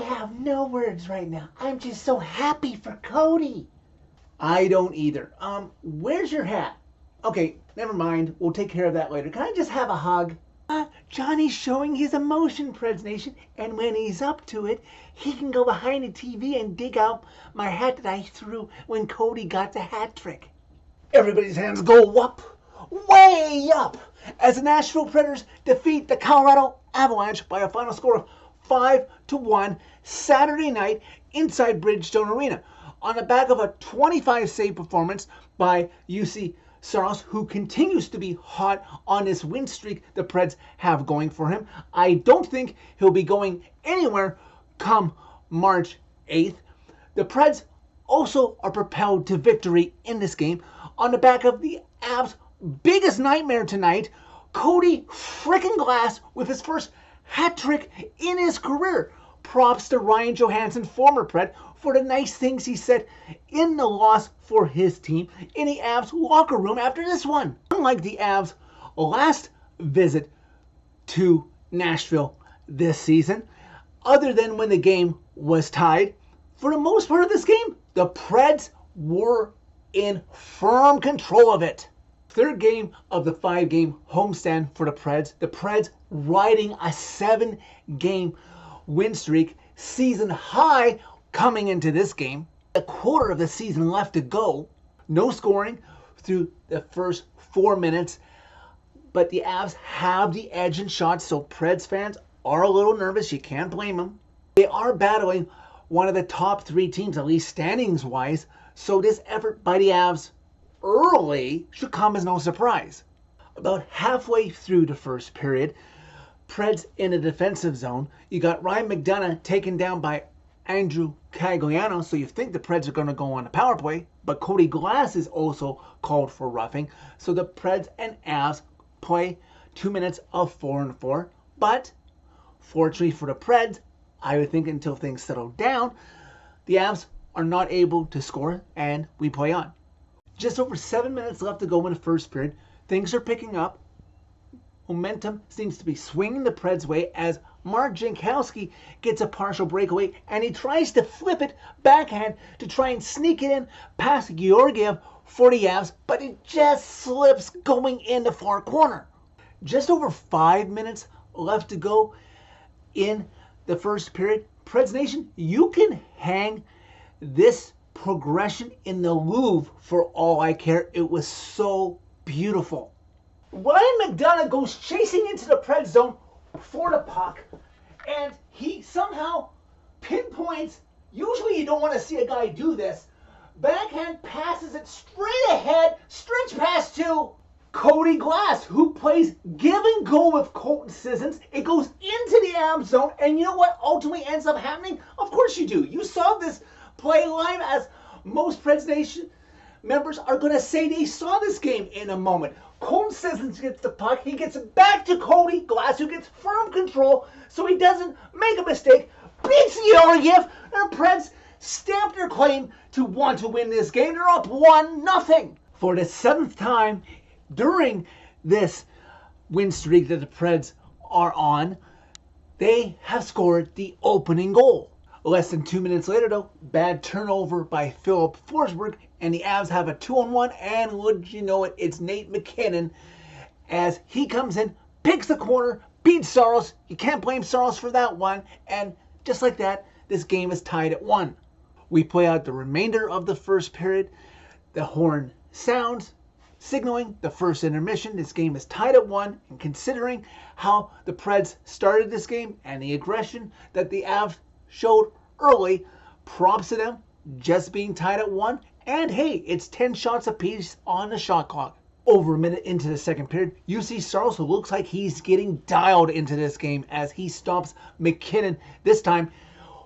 have no words right now. I'm just so happy for Cody. I don't either. Where's your hat? Okay, never mind. We'll take care of that later. Can I just have a hug? Johnny's showing his emotion, Preds Nation, and when he's up to it, he can go behind the TV and dig out my hat that I threw when Cody got the hat trick. Everybody's hands go up, way up, as the Nashville Predators defeat the Colorado Avalanche by a final score of 5-1 Saturday night inside Bridgestone Arena on the back of a 25-save performance by Gl8sser, who continues to be hot on this win streak the Preds have going for him. I don't think he'll be going anywhere come March 8th. The Preds also are propelled to victory in this game on the back of the Avs' biggest nightmare tonight, Cody frickin' Glass with his first hat trick in his career. Props to Ryan Johansson, former Pred, for the nice things he said in the loss for his team in the Avs locker room after this one. Unlike the Avs' last visit to Nashville this season, other than when the game was tied, for the most part of this game, the Preds were in firm control of it. Third game of the 5-game homestand for the Preds riding a 7-game win streak, season high coming into this game. A quarter of the season left to go. No scoring through the first 4 minutes, but the Avs have the edge in shots, so Preds fans are a little nervous. You can't blame them. They are battling one of the top 3 teams, at least standings-wise, so this effort by the Avs early should come as no surprise. About halfway through the first period, Preds in the defensive zone. You got Ryan McDonagh taken down by Andrew Cagliano, so you think the Preds are going to go on the power play, but Cody Glass is also called for roughing, so the Preds and Avs play 2 minutes of 4-4, but fortunately for the Preds, I would think until things settle down, the Avs are not able to score, and we play on. Just over 7 minutes left to go in the first period. Things are picking up. Momentum seems to be swinging the Preds' way as Mark Jankowski gets a partial breakaway, and he tries to flip it backhand to try and sneak it in past Georgiev for the Avs, but it just slips going in the far corner. Just over 5 minutes left to go in the first period. Preds Nation, you can hang this progression in the Louvre for all I care. It was so beautiful. Ryan McDonagh goes chasing into the Preds zone for the puck, and he somehow pinpoints, usually you don't want to see a guy do this, backhand passes it straight ahead, stretch pass to Cody Glass, who plays give and go with Colton Sissons. It goes into the Avs zone, and you know what ultimately ends up happening? Of course you do. You saw this play live, as most Preds Nation members are going to say they saw this game in a moment. Colton Sissons gets the puck. He gets it back to Cody Glass, who gets firm control so he doesn't make a mistake. Beats Georgiev, and the Preds stamp their claim to want to win this game. They're up 1-0. For the 7th time during this win streak that the Preds are on, they have scored the opening goal. Less than 2 minutes later, though, bad turnover by Philip Forsberg, and the Avs have a 2-on-1, and would you know it, it's Nate McKinnon as he comes in, picks the corner, beats Saros. You can't blame Saros for that one, and just like that, this game is tied at 1. We play out the remainder of the first period. The horn sounds, signaling the first intermission. This game is tied at 1, and considering how the Preds started this game and the aggression that the Avs showed early, props to them just being tied at 1. And hey, it's 10 shots apiece on the shot clock. Over a minute into the second period, Gl8sser, who looks like he's getting dialed into this game as he stops McKinnon. This time,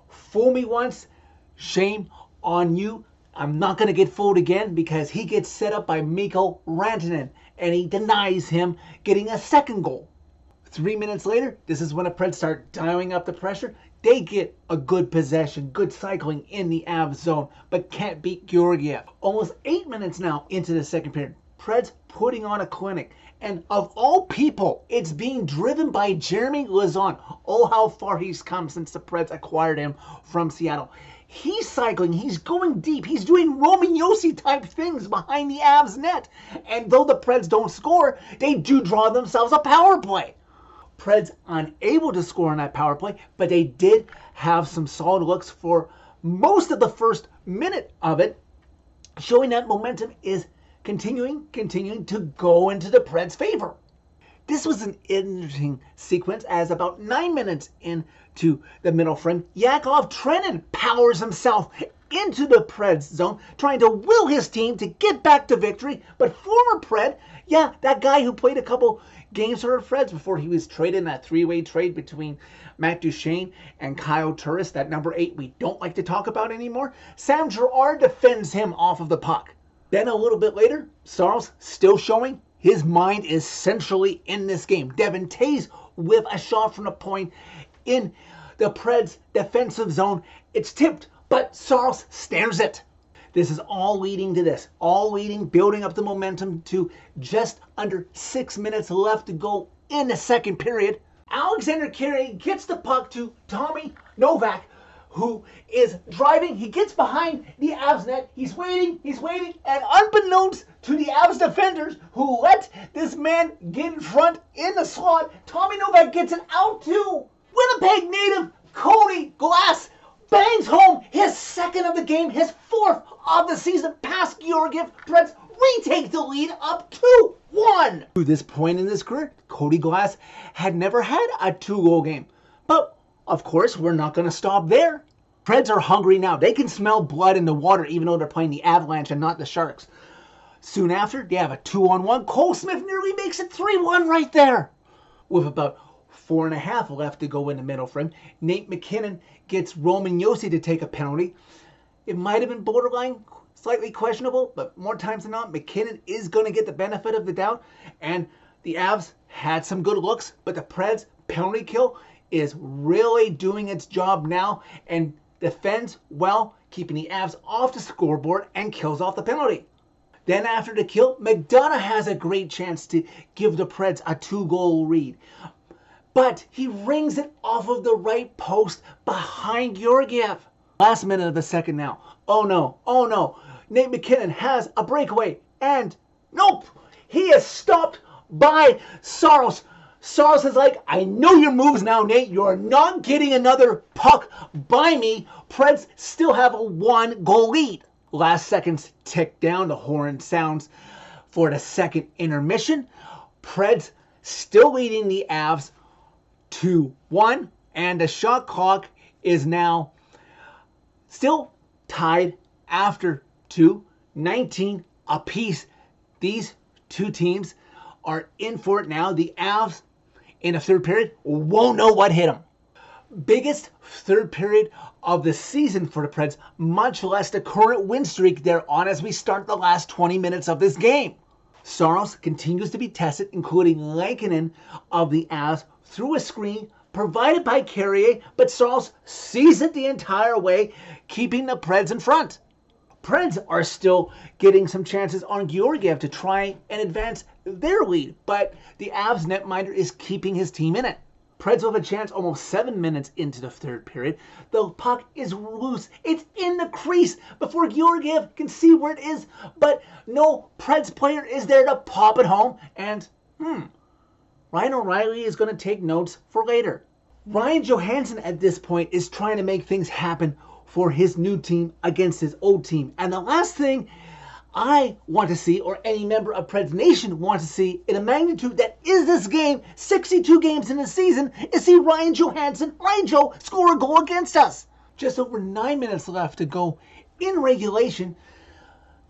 fool me once, shame on you. I'm not going to get fooled again, because he gets set up by Mikko Rantanen, and he denies him getting a second goal. 3 minutes later, this is when the Preds start dialing up the pressure. They get a good possession, good cycling in the Avs zone, but can't beat Georgiev. Almost 8 minutes now into the second period. Preds putting on a clinic. And of all people, it's being driven by Jeremy Lauzon. Oh, how far he's come since the Preds acquired him from Seattle. He's cycling. He's going deep. He's doing Roman Josi type things behind the Avs net. And though the Preds don't score, they do draw themselves a power play. Preds unable to score on that power play, but they did have some solid looks for most of the first minute of it, showing that momentum is continuing to go into the Preds' favor. This was an interesting sequence as about 9 minutes into the middle frame, Yakov Trenin powers himself into the Preds zone, trying to will his team to get back to victory. But former Pred, that guy who played a couple games for the Preds before he was traded in that three-way trade between Matt Duchene and Kyle Turris, that number 8 we don't like to talk about anymore, Sam Girard defends him off of the puck. Then a little bit later, Saros still showing his mind is centrally in this game. Devin Tays with a shot from the point in the Preds' defensive zone. It's tipped, but Saros snares it. This is all leading to this. All leading, building up the momentum to just under 6 minutes left to go in the second period. Alexander Carey gets the puck to Tommy Novak, who is driving. He gets behind the Avs net. He's waiting, and unbeknownst to the Avs defenders who let this man get in front in the slot, Tommy Novak gets it out to Winnipeg native Cody Glass. Bangs home his second of the game, his fourth of the season past Georgiev. Preds retake the lead up 2-1. To this point in his career, Cody Glass had never had a 2-goal game. But of course, we're not going to stop there. Preds are hungry now. They can smell blood in the water even though they're playing the Avalanche and not the Sharks. Soon after, they have a 2-on-1. Cole Smith nearly makes it 3-1 right there. With about 4.5 left to go in the middle frame, Nate McKinnon gets Roman Josi to take a penalty. It might have been borderline, slightly questionable, but more times than not, McKinnon is going to get the benefit of the doubt. And the Avs had some good looks, but the Preds penalty kill is really doing its job now and defends well, keeping the Avs off the scoreboard and kills off the penalty. Then after the kill, McDonough has a great chance to give the Preds a 2-goal lead. But he rings it off of the right post behind Georgiev. Last minute of the second now. Oh no. Nate McKinnon has a breakaway and nope, he is stopped by Saros. Saros is like, I know your moves now, Nate. You're not getting another puck by me. Preds still have a 1-goal lead. Last seconds tick down. The horn sounds for the second intermission. Preds still leading the Avs 2-1. And the shot clock is now still tied after 19 apiece. These two teams are in for it now. The Avs in the third period won't know what hit them. Biggest third period of the season for the Preds, much less the current win streak they're on as we start the last 20 minutes of this game. Saros continues to be tested, including Lankinen of the Avs through a screen provided by Carrier, but Saros sees it the entire way, keeping the Preds in front. Preds are still getting some chances on Georgiev to try and advance their lead, but the Avs netminder is keeping his team in it. Preds have a chance almost 7 minutes into the third period. The puck is loose. It's in the crease before Georgiev can see where it is, but no Preds player is there to pop it home, and Ryan O'Reilly is going to take notes for later. Ryan Johansson at this point is trying to make things happen for his new team against his old team. And the last thing I want to see, or any member of Preds Nation wants to see, in a magnitude that is this game, 62 games in the season, is see Ryan Joe, score a goal against us. Just over 9 minutes left to go in regulation.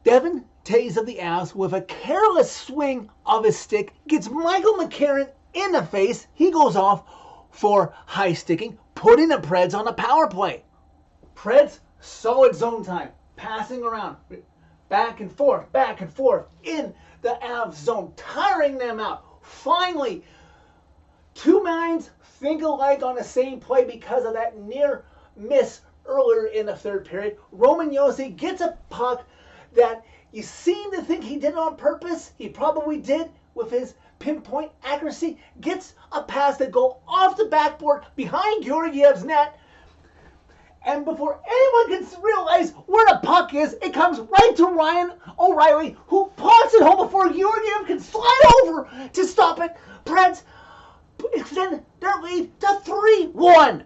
Devin Tays of the Avs, with a careless swing of his stick, gets Michael McCarron in the face. He goes off for high sticking, putting the Preds on the power play. Preds, solid zone time, passing around, back and forth, in the Avs zone, tiring them out. Finally, two minds think alike on the same play because of that near miss earlier in the third period. Roman Josi gets a puck that You seem to think he did it on purpose. He probably did with his pinpoint accuracy. Gets a pass that goes off the backboard behind Georgiev's net. And before anyone can realize where the puck is, it comes right to Ryan O'Reilly, who pots it home before Georgiev can slide over to stop it. Preds extend their lead to 3-1.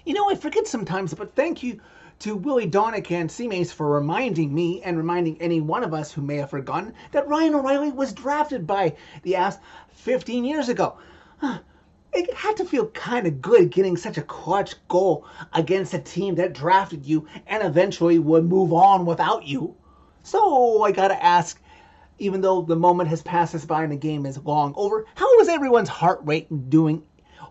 You know, I forget sometimes, but thank you to Willie Donick and C-Mace for reminding me and reminding any one of us who may have forgotten that Ryan O'Reilly was drafted by the Avs 15 years ago. It had to feel kind of good getting such a clutch goal against a team that drafted you and eventually would move on without you. So I gotta ask, even though the moment has passed us by and the game is long over, how was everyone's heart rate doing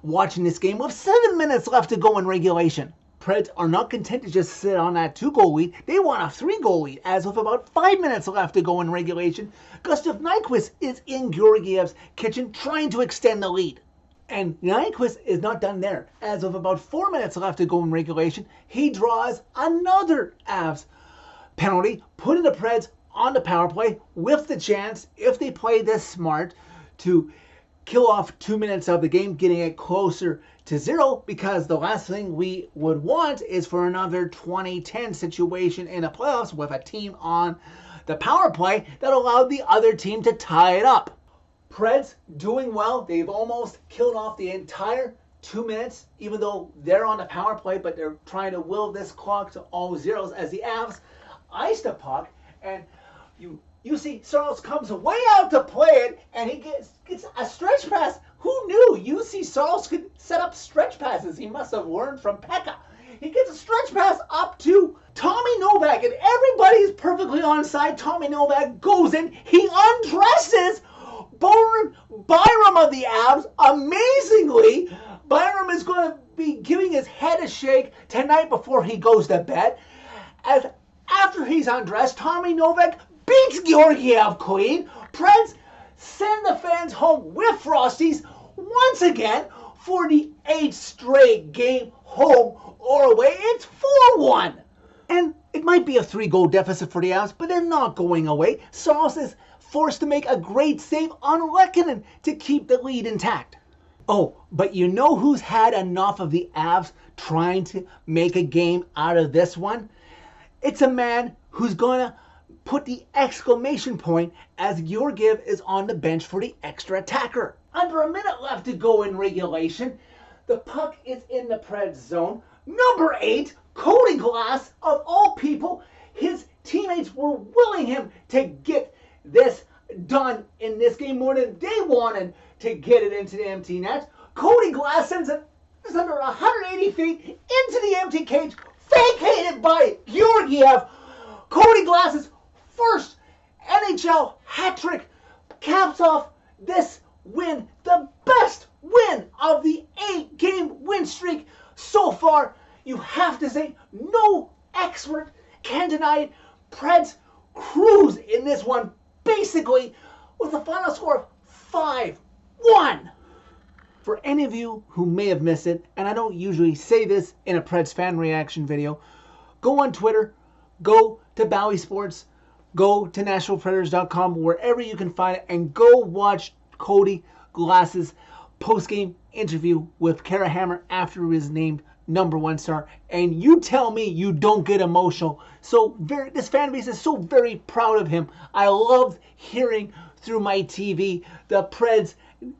watching this game with 7 minutes left to go in regulation? Preds are not content to just sit on that 2-goal lead. They want a 3-goal lead, as with about 5 minutes left to go in regulation. Gustav Nyquist is in Georgiev's kitchen trying to extend the lead. And Nyquist is not done there. As of about 4 minutes left to go in regulation, he draws another Avs penalty, putting the Preds on the power play with the chance, if they play this smart, to kill off 2 minutes of the game, getting it closer to 0, because the last thing we would want is for another 2010 situation in the playoffs with a team on the power play that allowed the other team to tie it up. Preds doing well. They've almost killed off the entire 2 minutes, even though they're on the power play, but they're trying to will this clock to all zeros as the Avs ice the puck, and you see Saros comes way out to play it, and he gets a stretch pass. Who knew UC Saros could set up stretch passes? He must have learned from Pekka. He gets a stretch pass up to Tommy Novak, and everybody's perfectly on side. Tommy Novak goes in. He undresses Byram of the Avs. Amazingly, Byram is going to be giving his head a shake tonight before he goes to bed. As after he's undressed, Tommy Novak beats Georgiev clean. Preds send the fans home with Frosties once again for the 8th straight game, home or away. It's 4-1. And it might be a 3-goal deficit for the Avs, but they're not going away. Saros is forced to make a great save on Lehkonen to keep the lead intact. Oh, but you know who's had enough of the Avs trying to make a game out of this one? It's a man who's going to put the exclamation point as Georgiev is on the bench for the extra attacker. Under a minute left to go in regulation. The puck is in the Preds zone. Number 8, Cody Glass, of all people. His teammates were willing him to get this done in this game more than they wanted to get it into the empty net. Cody Glass sends it under 180 feet into the empty cage, vacated by Georgiev. Cody Glass's first NHL hat trick caps off this win, the best win of the 8-game win streak so far. You have to say, no expert can deny it. Preds cruise in this one, basically with a final score of 5-1. For any of you who may have missed it, and I don't usually say this in a Preds fan reaction video, go on Twitter, go to Bowie Sports, go to NashvillePredators.com, wherever you can find it, and go watch Cody Glass's post-game interview with Kara Hammer after he was named #1 star, and you tell me you don't get emotional. This fan base is so very proud of him. I loved hearing through my TV the Preds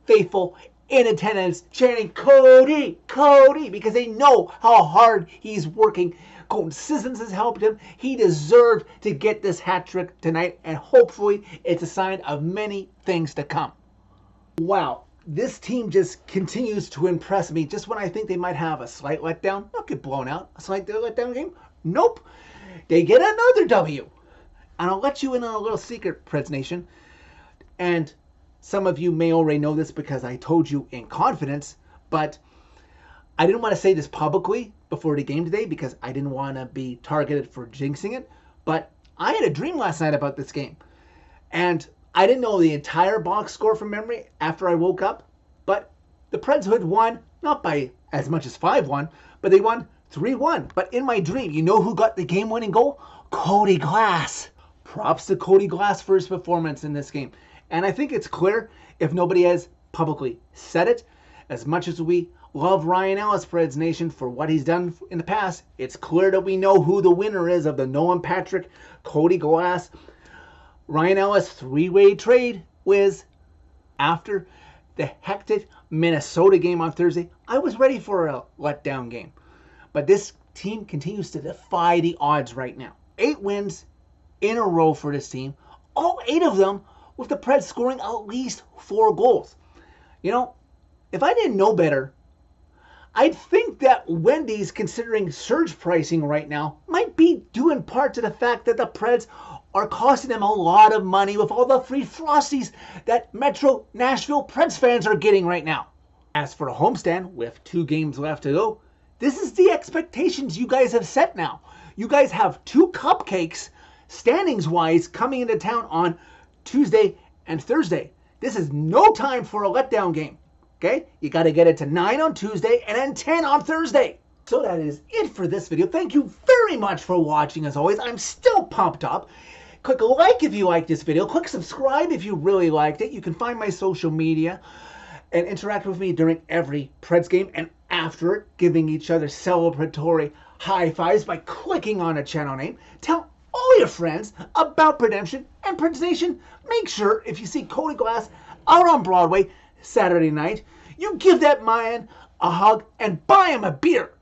faithful in attendance chanting Cody, Cody, because they know how hard he's working. Consistency has helped him. He deserved to get this hat trick tonight, and hopefully it's a sign of many things to come. Wow. This team just continues to impress me. Just when I think they might have a slight letdown, not get blown out, a slight letdown game, nope. They get another W. And I'll let you in on a little secret, Preds Nation. And some of you may already know this because I told you in confidence, but I didn't want to say this publicly before the game today because I didn't want to be targeted for jinxing it. But I had a dream last night about this game. And I didn't know the entire box score from memory after I woke up, but the Preds had won, not by as much as 5-1, but they won 3-1. But in my dream, you know who got the game-winning goal? Cody Glass. Props to Cody Glass for his performance in this game. And I think it's clear, if nobody has publicly said it, as much as we love Ryan Ellis, Preds Nation, for what he's done in the past, it's clear that we know who the winner is of the Nolan Patrick, Cody Glass, Ryan Ellis three-way trade was. After the hectic Minnesota game on Thursday, I was ready for a letdown game. But this team continues to defy the odds right now. 8 wins in a row for this team, all 8 of them with the Preds scoring at least 4 goals. You know, if I didn't know better, I'd think that Wendy's, considering surge pricing right now, might be due in part to the fact that the Preds are costing them a lot of money with all the free Frosties that Metro Nashville Preds fans are getting right now. As for the homestand, with 2 games left to go, this is the expectations you guys have set now. You guys have 2 cupcakes, standings-wise, coming into town on Tuesday and Thursday. This is no time for a letdown game. Okay? You got to get it to 9 on Tuesday and then 10 on Thursday. So that is it for this video. Thank you very much for watching. As always, I'm still pumped up. Click like if you like this video. Click subscribe if you really liked it. You can find my social media and interact with me during every Preds game and after it, giving each other celebratory high fives by clicking on a channel name. Tell all your friends about Redemption and Preds Nation. Make sure if you see Cody Glass out on Broadway Saturday night, you give that man a hug and buy him a beer.